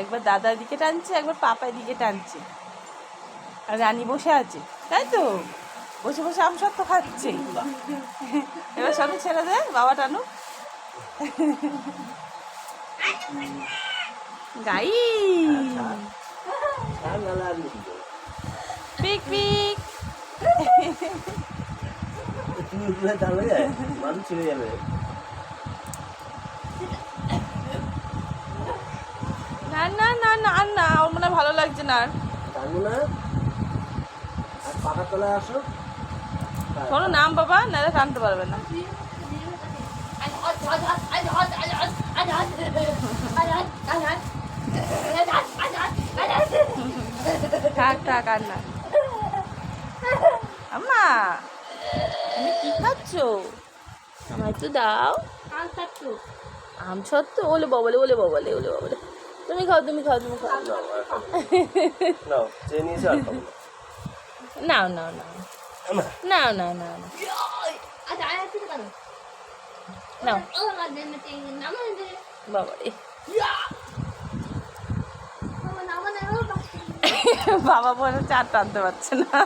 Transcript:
একবার দাদার দিকে টানছে, একবার পাপার দিকে টানছে। আর রানী বসে আছে, তাই তো? বসে বসে আমসত্ব খাচ্ছে। এবার সবই ছেড়ে দে, বাবা টানু। গাই পিক পিক। না না না না আর না, ওর মনে হয় ভালো লাগছে না আর। শোনো নাম বাবা, নাহলে টানতে পারবে না। থাক থাক আর না। আম্মা তুমি কি খাচ্ছ? আমায় তো দাও। আম সত্য ওলে ববলে, ওলে ববলে, ওলে ববলে। তুমি খাও, তুমি খাও, তুমি খাও। নাও নাও নাও নাও নাও নাও নাও বাবা রে। বাবা বলে চার টানতে পারছে না।